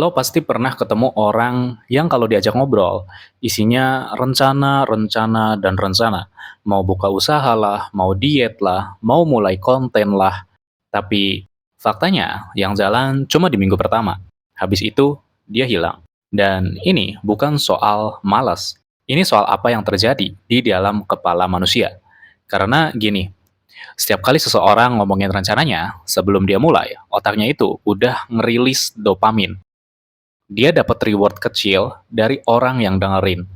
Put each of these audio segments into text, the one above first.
Lo pasti pernah ketemu orang yang kalau diajak ngobrol, isinya rencana, rencana, dan rencana. Mau buka usaha lah, mau diet lah, mau mulai konten lah. Tapi faktanya yang jalan cuma di minggu pertama. Habis itu dia hilang. Dan ini bukan soal malas. Ini soal apa yang terjadi di dalam kepala manusia. Karena gini, setiap kali seseorang ngomongin rencananya, sebelum dia mulai, otaknya itu udah ngerilis dopamin. Dia dapat reward kecil dari orang yang dengerin.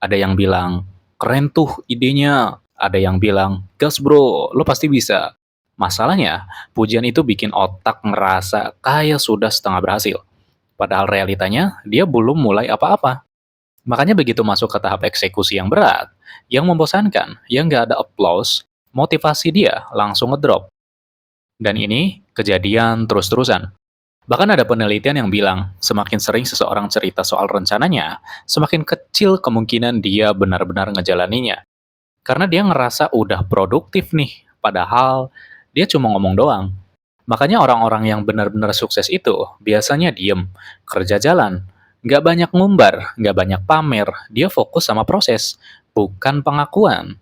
Ada yang bilang, keren tuh idenya. Ada yang bilang, gas bro, lo pasti bisa. Masalahnya, pujian itu bikin otak ngerasa kayak sudah setengah berhasil. Padahal realitanya, dia belum mulai apa-apa. Makanya begitu masuk ke tahap eksekusi yang berat, yang membosankan, yang nggak ada applause, motivasi dia langsung ngedrop. Dan ini kejadian terus-terusan. Bahkan ada penelitian yang bilang, semakin sering seseorang cerita soal rencananya, semakin kecil kemungkinan dia benar-benar ngejalaninya. Karena dia ngerasa udah produktif nih, padahal dia cuma ngomong doang. Makanya orang-orang yang benar-benar sukses itu biasanya diem, kerja jalan, nggak banyak ngumbar, nggak banyak pamer, dia fokus sama proses, bukan pengakuan.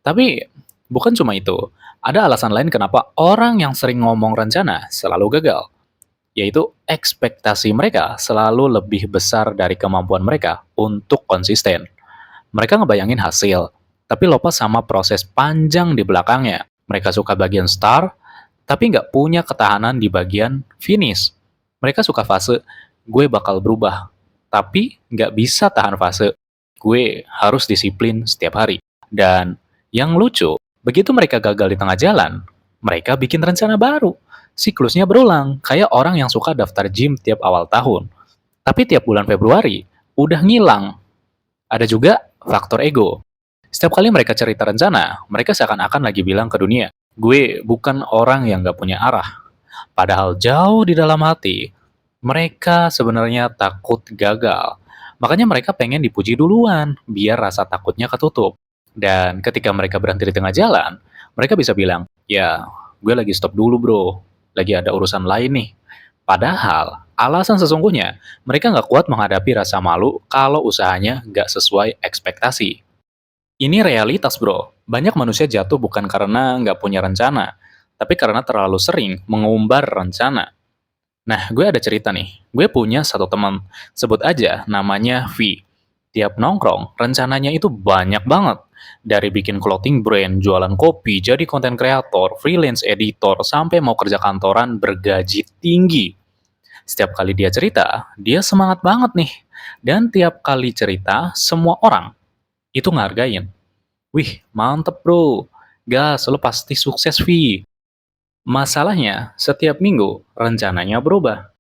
Tapi bukan cuma itu, ada alasan lain kenapa orang yang sering ngomong rencana selalu gagal, yaitu ekspektasi mereka selalu lebih besar dari kemampuan mereka untuk konsisten. Mereka ngebayangin hasil, tapi lupa sama proses panjang di belakangnya. Mereka suka bagian start, tapi nggak punya ketahanan di bagian finish. Mereka suka fase, gue bakal berubah, tapi nggak bisa tahan fase, gue harus disiplin setiap hari. Dan yang lucu, begitu mereka gagal di tengah jalan, mereka bikin rencana baru. Siklusnya berulang, kayak orang yang suka daftar gym tiap awal tahun. Tapi tiap bulan Februari, udah ngilang. Ada juga faktor ego. Setiap kali mereka cerita rencana, mereka seakan-akan lagi bilang ke dunia, gue bukan orang yang gak punya arah. Padahal jauh di dalam hati, mereka sebenarnya takut gagal. Makanya mereka pengen dipuji duluan, biar rasa takutnya ketutup. Dan ketika mereka berhenti di tengah jalan, mereka bisa bilang, ya, gue lagi stop dulu bro, lagi ada urusan lain nih. Padahal, alasan sesungguhnya, mereka nggak kuat menghadapi rasa malu kalau usahanya nggak sesuai ekspektasi. Ini realitas bro, banyak manusia jatuh bukan karena nggak punya rencana, tapi karena terlalu sering mengumbar rencana. Nah, gue ada cerita nih. Gue punya satu teman, sebut aja namanya V. Tiap nongkrong, rencananya itu banyak banget. Dari bikin clothing brand, jualan kopi, jadi konten kreator, freelance editor, sampai mau kerja kantoran bergaji tinggi. Setiap kali dia cerita, dia semangat banget nih. Dan tiap kali cerita, semua orang itu ngargain. Wih, mantep bro. Gas, lo pasti sukses, V. Masalahnya, setiap minggu rencananya berubah.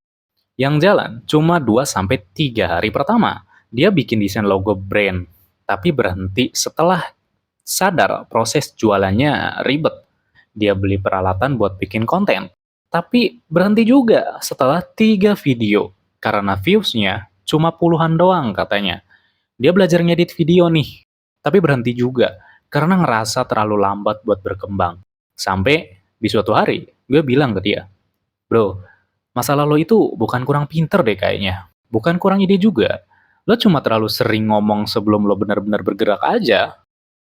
Yang jalan cuma 2 sampai 3 hari pertama. Dia bikin desain logo brand, tapi berhenti setelah sadar proses jualannya ribet. Dia beli peralatan buat bikin konten, tapi berhenti juga setelah 3 video. Karena views-nya cuma puluhan doang katanya. Dia belajar ngedit video nih, tapi berhenti juga karena ngerasa terlalu lambat buat berkembang. Sampai di suatu hari, gue bilang ke dia, bro, masalah lo itu bukan kurang pinter deh kayaknya. Bukan kurang ide juga. Lo cuma terlalu sering ngomong sebelum lo benar-benar bergerak aja.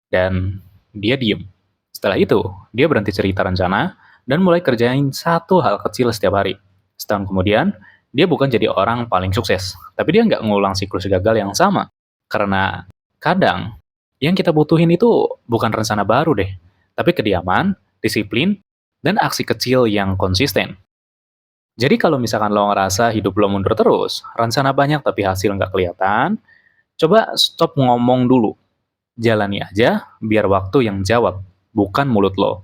Dan dia diem. Setelah itu, dia berhenti cerita rencana dan mulai kerjain satu hal kecil setiap hari. Setahun kemudian, dia bukan jadi orang paling sukses. Tapi dia nggak ngulang siklus gagal yang sama. Karena kadang, yang kita butuhin itu bukan rencana baru deh. Tapi kediaman, disiplin, dan aksi kecil yang konsisten. Jadi kalau misalkan lo ngerasa hidup lo mundur terus, rencana banyak tapi hasil nggak kelihatan, coba stop ngomong dulu. Jalani aja, biar waktu yang jawab, bukan mulut lo.